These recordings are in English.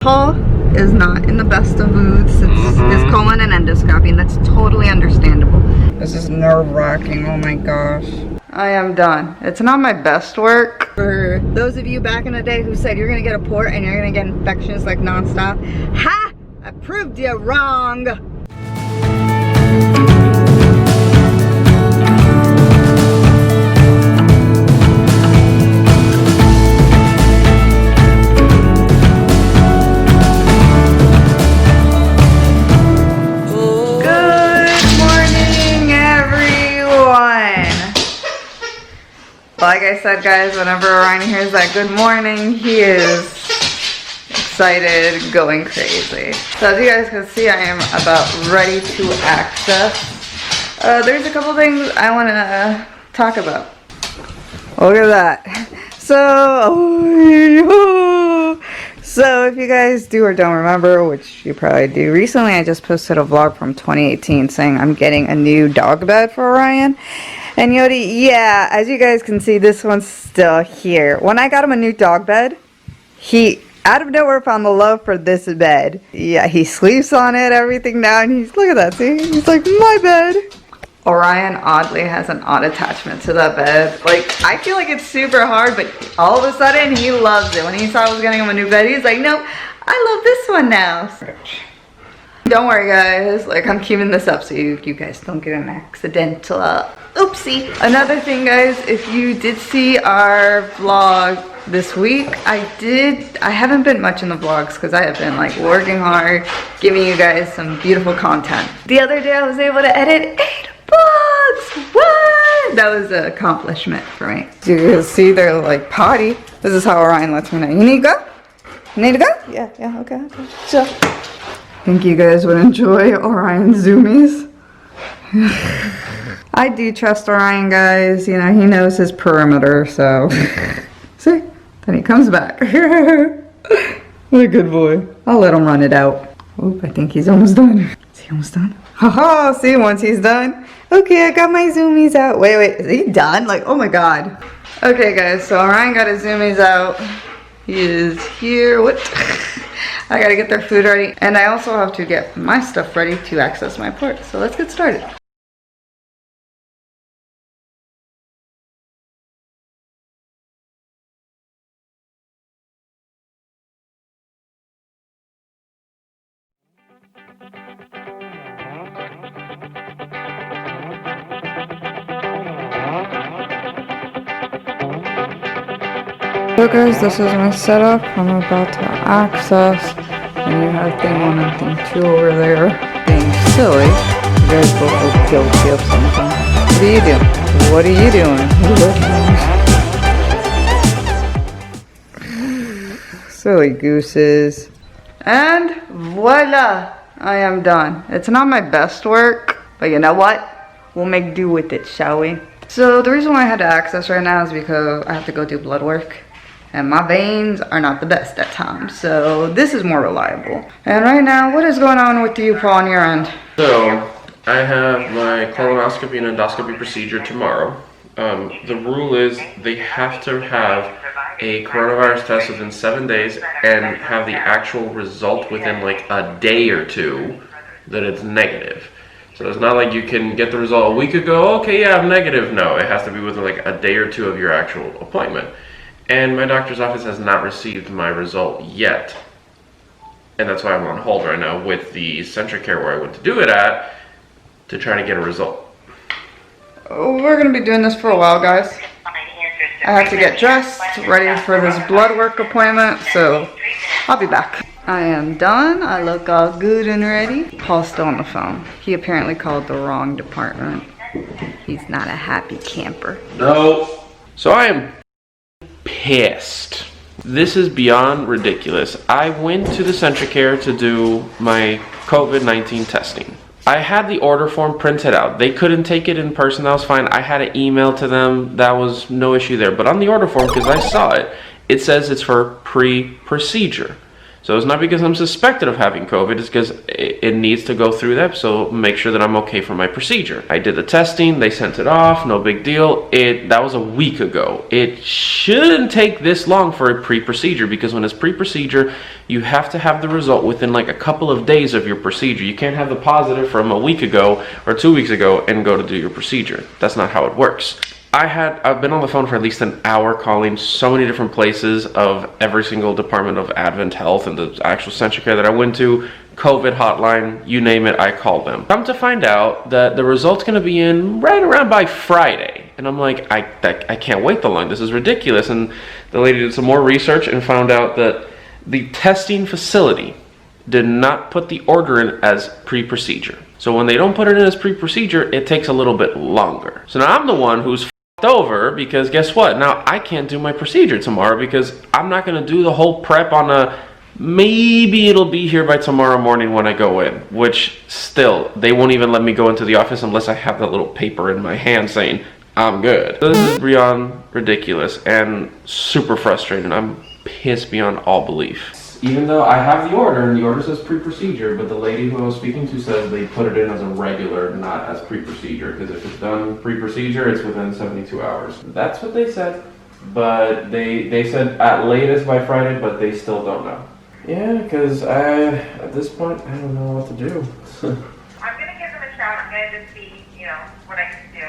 Paul is not in the best of moods since his colon and endoscopy, and that's totally understandable. This is nerve-wracking, oh my gosh. I am done. It's not my best work. For those of you back in the day who said you're gonna get a port and you're gonna get infections like nonstop, ha! I proved you wrong. Like I said, guys, whenever Orion hears that good morning, he is excited, going crazy. So as you guys can see, I am about ready to access. There's a couple things I want to talk about. Look at that. So if you guys do or don't remember, which you probably do, recently I just posted a vlog from 2018 saying I'm getting a new dog bed for Orion. And Yodi, yeah, as you guys can see, this one's still here. When I got him a new dog bed, he out of nowhere found the love for this bed. Yeah, he sleeps on it, everything now, and he's, look at that, see? He's like, my bed. Orion oddly has an odd attachment to that bed. Like, I feel like it's super hard, but all of a sudden he loves it. When he saw I was getting him a new bed, he's like, no, I love this one now. Don't worry, guys, like, I'm keeping this up so you guys don't get an accidental oopsie. Another thing, guys, if you did see our vlog this week, I haven't been much in the vlogs because I have been like working hard, giving you guys some beautiful content. The other day I was able to edit 8 vlogs. What? That was an accomplishment for me. You can see they're like potty. This is how Orion lets me know. You need to go? You need to go? Yeah, okay. So, I think you guys would enjoy Orion's zoomies. I do trust Orion, guys. You know, he knows his perimeter, so. See? Then he comes back. What a good boy. I'll let him run it out. Oop, I think he's almost done. Is he almost done? Haha, see, once he's done. Okay, I got my zoomies out. Wait, is he done? Like, oh my god. Okay, guys, so Orion got his zoomies out. He is here. What? I gotta get their food ready. And I also have to get my stuff ready to access my port. So let's get started. So guys, this is my setup. I'm about to access, and you have thing 1 and thing 2 over there being silly. You guys both look guilty of something. What are you doing? What are you doing? Silly gooses. And voila! I am done. It's not my best work, but you know what? We'll make do with it, shall we? So the reason why I had to access right now is because I have to go do blood work. And my veins are not the best at times, so this is more reliable. And right now, what is going on with you, Paul, on your end? So, I have my colonoscopy and endoscopy procedure tomorrow. The rule is they have to have a coronavirus test within 7 days and have the actual result within like a day or two that it's negative. So it's not like you can get the result a week ago, okay, yeah, I'm negative. No, it has to be within like a day or two of your actual appointment. And my doctor's office has not received my result yet. And that's why I'm on hold right now with the Centric Care where I went to do it at to try to get a result. We're going to be doing this for a while, guys. I have to get dressed, ready for this blood work appointment, so I'll be back. I am done. I look all good and ready. Paul's still on the phone. He apparently called the wrong department. He's not a happy camper. No. So I am pissed. This is beyond ridiculous. I went to the Centricare to do my COVID-19 testing. I had the order form printed out. They couldn't take it in person, that was fine. I had an email to them, that was no issue there. But on the order form, because I saw it, it says it's for pre-procedure. So it's not because I'm suspected of having COVID, it's because it needs to go through that, so make sure that I'm okay for my procedure. I did the testing, they sent it off, no big deal. That was a week ago. It shouldn't take this long for a pre-procedure, because when it's pre-procedure, you have to have the result within like a couple of days of your procedure. You can't have the positive from a week ago or 2 weeks ago and go to do your procedure. That's not how it works. I've been on the phone for at least an hour calling so many different places of every single department of Advent Health and the actual Centricare that I went to, COVID hotline, you name it, I called them. Come to find out that the result's gonna be in right around by Friday. And I'm like, I can't wait that long, this is ridiculous. And the lady did some more research and found out that the testing facility did not put the order in as pre-procedure. So when they don't put it in as pre-procedure, it takes a little bit longer. So now I'm the one who's over, because guess what? Now I can't do my procedure tomorrow because I'm not going to do the whole prep on maybe it'll be here by tomorrow morning when I go in, which still, they won't even let me go into the office unless I have that little paper in my hand saying I'm good. This is beyond ridiculous and super frustrating. I'm pissed beyond all belief. Even though I have the order, and the order says pre-procedure, but the lady who I was speaking to says they put it in as a regular, not as pre-procedure, because if it's done pre-procedure, it's within 72 hours. That's what they said, but they said at latest by Friday, but they still don't know. Yeah, because at this point, I don't know what to do. I'm going to give them a shout. I'm going to just see, what I can do.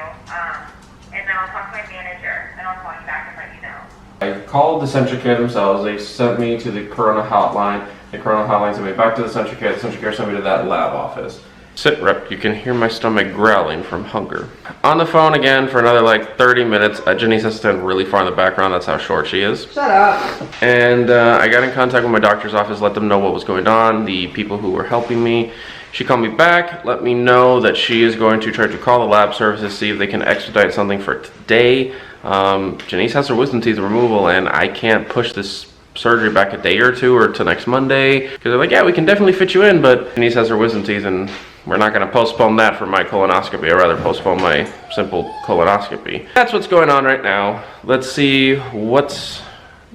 And then I'll talk to my manager, and I'll call you back and let you know. I called the Centricare themselves. They sent me to the Corona hotline. The Corona hotline sent me back to the Centricare. The Centricare sent me to that lab office. Sit rep, you can hear my stomach growling from hunger. On the phone again for another like 30 minutes. Janice has to stand really far in the background. That's how short she is. Shut up. And I got in contact with my doctor's office, let them know what was going on, the people who were helping me. She called me back, let me know that she is going to try to call the lab services, see if they can expedite something for today. Janice has her wisdom teeth removal, and I can't push this surgery back a day or two or to next Monday, because they're like, yeah, we can definitely fit you in, but Janice has her wisdom teeth, and we're not going to postpone that for my colonoscopy. I'd rather postpone my simple colonoscopy. That's what's going on right now. Let's see what's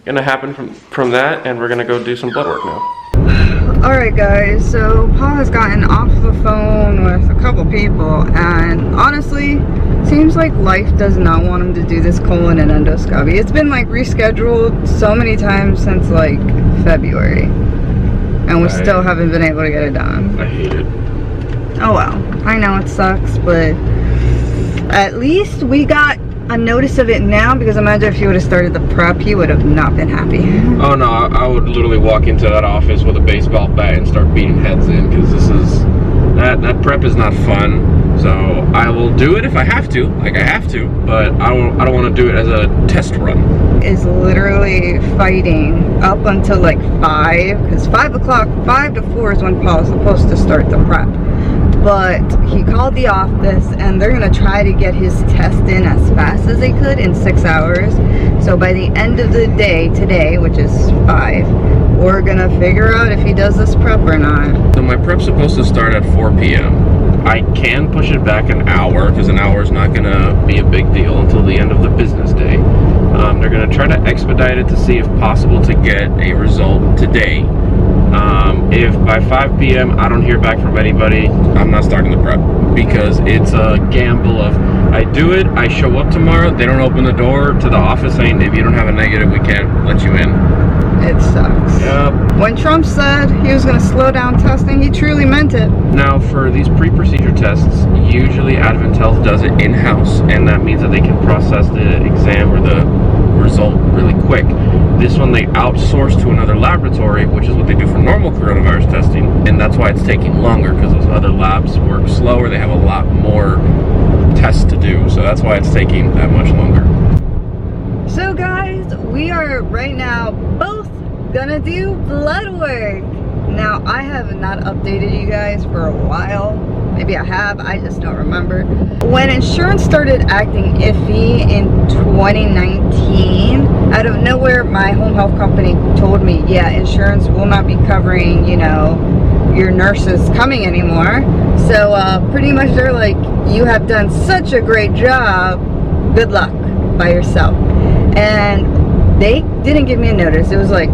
going to happen from that, and we're going to go do some blood work now. Alright guys, so Paul has gotten off the phone with a couple people, and honestly, seems like life does not want him to do this colon and endoscopy. It's been like rescheduled so many times since like February, and we still haven't been able to get it done. I hate it. Oh well, I know it sucks, but at least we got a notice of it now, because imagine if he would have started the prep, he would have not been happy. Oh no, I would literally walk into that office with a baseball bat and start beating heads in, because that prep is not fun. So I will do it if I have to, like I have to, but I don't want to do it as a test run. Is literally fighting up until like 5, because 5 o'clock, 5 to 4 is when Paul's supposed to start the prep. But he called the office, and they're gonna try to get his test in as fast as they could in 6 hours. So by the end of the day today, which is 5, we're gonna figure out if he does this prep or not. So my prep's supposed to start at 4 p.m. I can push it back an hour, because an hour is not gonna be a big deal until the end of the business day. They're gonna try to expedite it to see if possible to get a result today. If by 5 p.m. I don't hear back from anybody, I'm not starting the prep, because it's a gamble of I do it, I show up tomorrow, they don't open the door to the office saying if you don't have a negative, we can't let you in. It sucks. Yep. When Trump said he was going to slow down testing, he truly meant it. Now for these pre-procedure tests, usually Advent Health does it in-house, and that means that they can process the exam or the result really quick. This one they outsource to another laboratory, which is what they do for normal coronavirus testing, and that's why it's taking longer, because those other labs work slower. They have a lot more tests to do, so that's why it's taking that much longer. So guys, we are right now both gonna do blood work. Now I have not updated you guys for a while. Maybe I have, I just don't remember. When insurance started acting iffy in 2019, out of nowhere, my home health company told me, yeah, insurance will not be covering, your nurses coming anymore. So pretty much they're like, you have done such a great job, good luck, by yourself. And they didn't give me a notice. It was like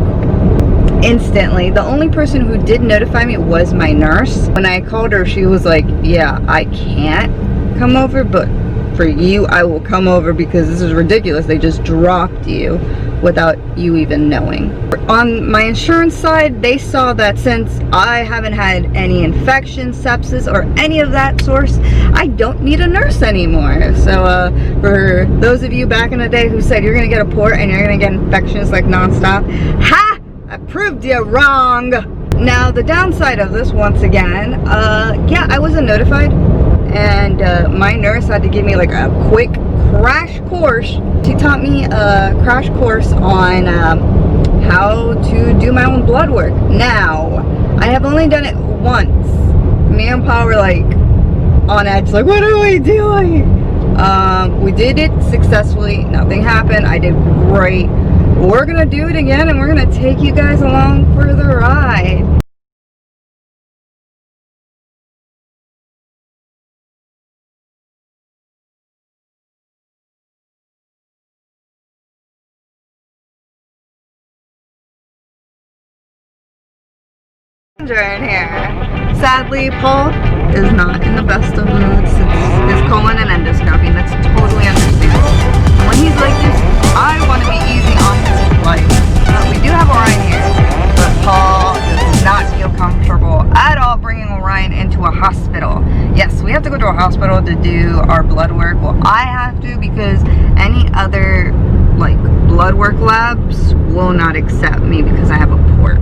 instantly. The only person who did notify me was my nurse. When I called her, she was like, yeah, I can't come over, but for you, I will come over because this is ridiculous. They just dropped you without you even knowing. On my insurance side, they saw that since I haven't had any infection, sepsis, or any of that source, I don't need a nurse anymore. So for those of you back in the day who said you're gonna get a port and you're gonna get infections like nonstop, ha! I proved you wrong. Now the downside of this, once again, yeah, I wasn't notified, and my nurse had to give me like a quick crash course. She taught me a crash course on how to do my own blood work. Now, I have only done it once. Me and Paul were like on edge, like, what are we doing? We did it successfully. Nothing happened. I did great. We're gonna do it again, and we're gonna take you guys along for the ride. In here. Sadly, Paul is not in the best of moods since his colon and endoscopy, and that's totally understandable. And when he's like this, I want to be easy on his life. We do have Orion here, but Paul does not feel comfortable at all bringing Orion into a hospital. Yes, we have to go to a hospital to do our blood work. Well, I have to because any other like blood work labs will not accept me because I have a port.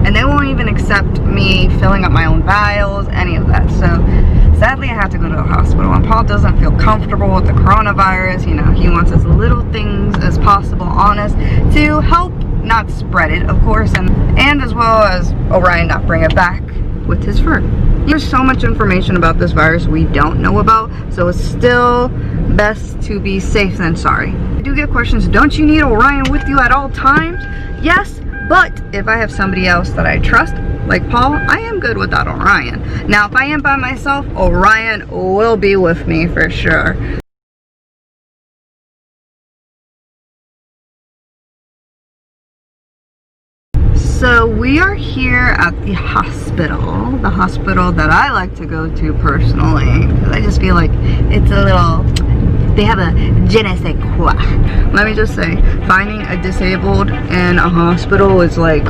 And they won't even accept me filling up my own vials, any of that. So sadly, I have to go to the hospital. And Paul doesn't feel comfortable with the coronavirus. You know, he wants as little things as possible on us to help not spread it, of course, and as well as Orion not bring it back with his fur. There's so much information about this virus we don't know about, so it's still best to be safe than sorry. I do get questions, don't you need Orion with you at all times? Yes. But if I have somebody else that I trust, like Paul, I am good without Orion. Now, if I am by myself, Orion will be with me for sure. So we are here at the hospital that I like to go to personally, because I just feel like it's a little, they have a je ne sais quoi. Let me just say, finding a disabled in a hospital is like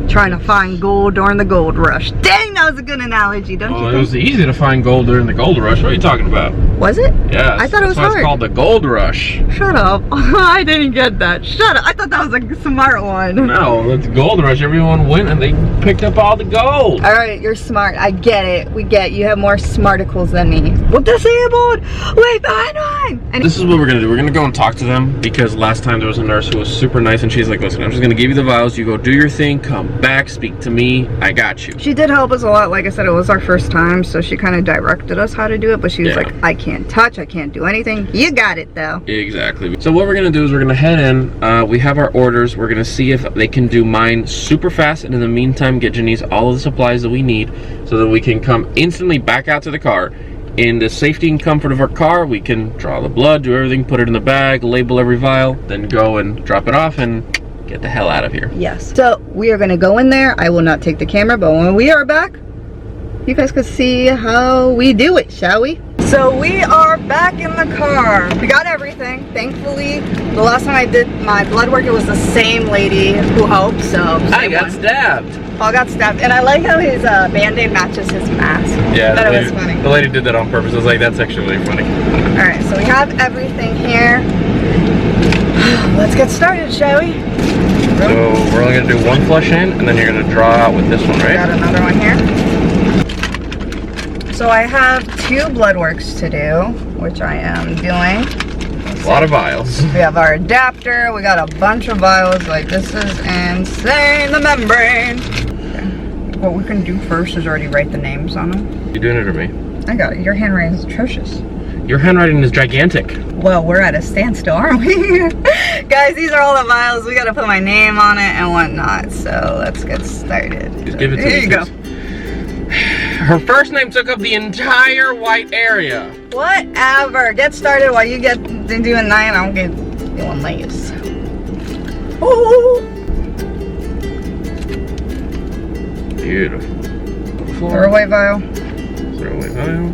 trying to find gold during the gold rush. Dang, that was a good analogy, don't you think? It was easy to find gold during the gold rush. What are you talking about? Was it? Yeah. I thought it was hard. It's called the gold rush. Shut up. I didn't get that. Shut up. I thought that was a smart one. No, it's gold rush. Everyone went and they picked up all the gold. Alright, you're smart. I get it. We get you have more smarticles than me. Well, disabled! Wait, find one! And this is what we're gonna do. We're gonna go and talk to them because last time there was a nurse who was super nice and she's like, listen, I'm just gonna give you the vials. You go do your thing, come back, speak to me. I got you. She did help us a lot. Like I said, it was our first time, so she kind of directed us how to do it, but she was like, I can't touch, I can't do anything. You got it though. Exactly. So what we're gonna do is we're gonna head in. We have our orders. We're gonna see if they can do mine super fast, and in the meantime get Janice all of the supplies that we need so that we can come instantly back out to the car. In the safety and comfort of our car, we can draw the blood, do everything, put it in the bag, label every vial, then go and drop it off and get the hell out of here. Yes. So we are gonna go in there. I will not take the camera, but when we are back, you guys can see how we do it, shall we? So we are back in the car. We got everything. Thankfully, the last time I did my blood work, it was the same lady who helped, so. I got stabbed. Paul got stabbed, and I like how his Band-Aid matches his mask. Yeah, that was funny. The lady did that on purpose. I was like, that's actually really funny. Alright, so we have everything here. Let's get started, shall we? So we're only gonna do one flush in, and then you're gonna draw out with this one, right? Got another one here. So I have 2 blood works to do, which I am doing. A lot of vials. We have our adapter. We got a bunch of vials. Like, this is insane. The membrane. Okay. What we can do first is already write the names on them. You doing it or me? I got it. Your handwriting is atrocious. Your handwriting is gigantic. Well, we're at a standstill, aren't we? Guys, these are all the vials. We gotta put my name on it and whatnot. So let's get started. Just give it to me. Here you go. Her first name took up the entire white area. Whatever. Get started while you get doing 9. I'll get doing leaves. Ooh. Beautiful. Throwaway vial. Throwaway vial.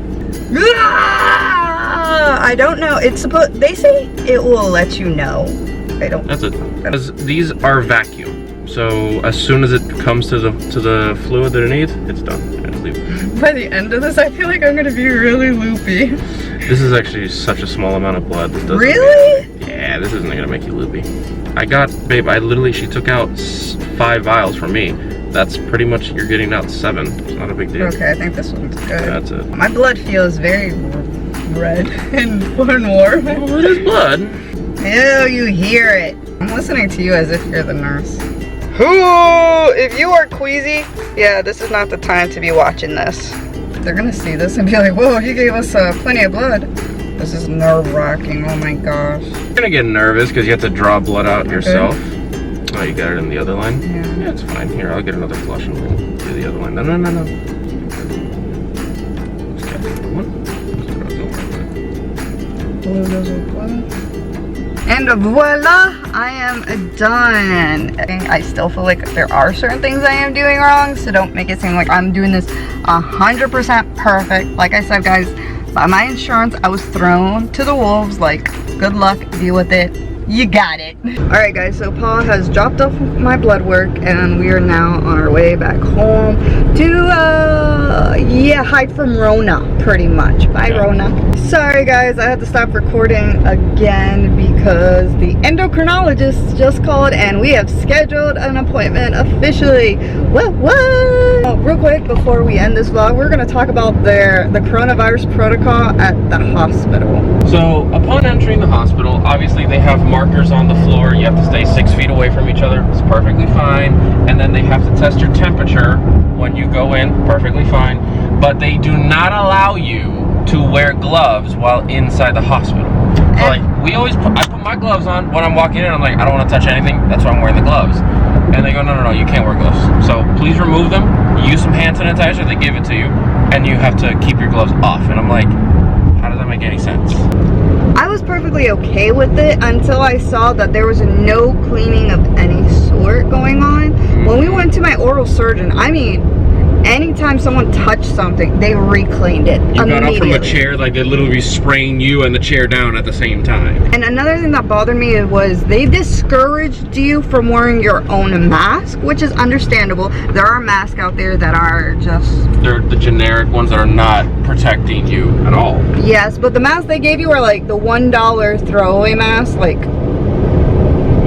I don't know. It's supposed. They say it will let you know. I don't. That's it. As these are vacuum, so as soon as it comes to the fluid that it needs, it's done. And leave it. By the end of this, I feel like I'm gonna be really loopy. This is actually such a small amount of blood. This doesn't Really? Yeah, this isn't gonna make you loopy. Babe, she took out 5 vials from me. That's pretty much, you're getting out 7. It's not a big deal. Okay, I think this one's good. That's it. My blood feels very red and warm. Well, it is blood. Ew, you hear it. I'm listening to you as if you're the nurse. Ooh, if you are queasy, yeah, this is not the time to be watching this. They're gonna see this and be like, whoa, he gave us plenty of blood. This is nerve-wracking, oh my gosh. You're gonna get nervous because you have to draw blood out yourself. Oh, you got it in the other line? Yeah, it's fine. Here, I'll get another flush and we'll do the other line. No. Just get the other one. And voila, I am done. I still feel like there are certain things I am doing wrong, so don't make it seem like I'm doing this 100% perfect. Like I said, guys, by my insurance, I was thrown to the wolves. Like, good luck, deal with it. You got it. Alright guys, so Paul has dropped off my blood work and we are now on our way back home to, hide from Rona, pretty much. Bye, Rona. Sorry guys, I had to stop recording again because the endocrinologist just called and we have scheduled an appointment officially. What? Real quick, before we end this vlog, we're going to talk about the coronavirus protocol at the hospital. So, upon entering the hospital, obviously they have markers on the floor. You have to stay 6 feet away from each other. It's perfectly fine. And then they have to test your temperature when you go in. Perfectly fine. But they do not allow you to wear gloves while inside the hospital. So, like, I put my gloves on when I'm walking in. I'm like, I don't want to touch anything. That's why I'm wearing the gloves. And they go, no, you can't wear gloves. So please remove them. Use some hand sanitizer. They give it to you. And you have to keep your gloves off. And I'm like, how does that make any sense? I was perfectly okay with it until I saw that there was no cleaning of any sort going on. When we went to my oral surgeon, I mean, anytime someone touched something, they re-cleaned it immediately. You got up from a chair, like they literally be spraying you and the chair down at the same time. And another thing that bothered me was they discouraged you from wearing your own mask, which is understandable. There are masks out there that are just... They're the generic ones that are not protecting you at all. Yes, but the masks they gave you are like the $1 throwaway masks, like...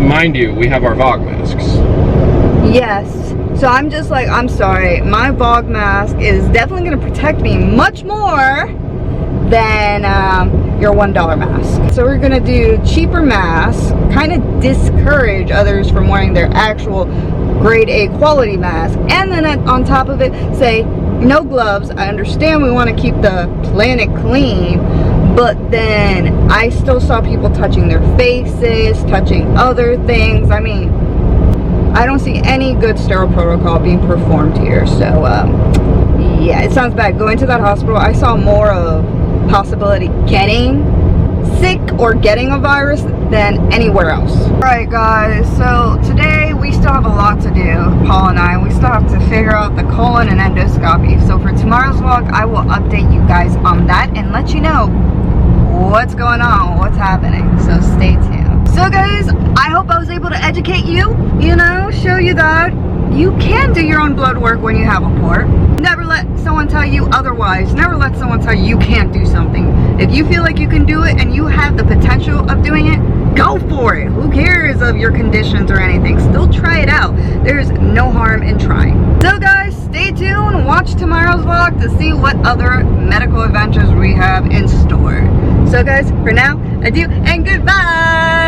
Mind you, we have our VOG masks. Yes. So I'm just like, I'm sorry, my VOG mask is definitely going to protect me much more than your $1 mask. So we're going to do cheaper masks, kind of discourage others from wearing their actual grade A quality mask. And then on top of it, say, no gloves. I understand we want to keep the planet clean, but then I still saw people touching their faces, touching other things. I mean, I don't see any good sterile protocol being performed here. So, yeah, it sounds bad. Going to that hospital, I saw more of possibility getting sick or getting a virus than anywhere else. Alright guys, so today we still have a lot to do, Paul and I. We still have to figure out the colon and endoscopy. So for tomorrow's vlog, I will update you guys on that and let you know what's going on, what's happening. So stay tuned. So guys, I hope I was able to educate you, show you that you can do your own blood work when you have a port. Never let someone tell you otherwise. Never let someone tell you can't do something. If you feel like you can do it and you have the potential of doing it, go for it. Who cares of your conditions or anything? Still try it out. There's no harm in trying. So guys, stay tuned. Watch tomorrow's vlog to see what other medical adventures we have in store. So guys, for now, adieu and goodbye.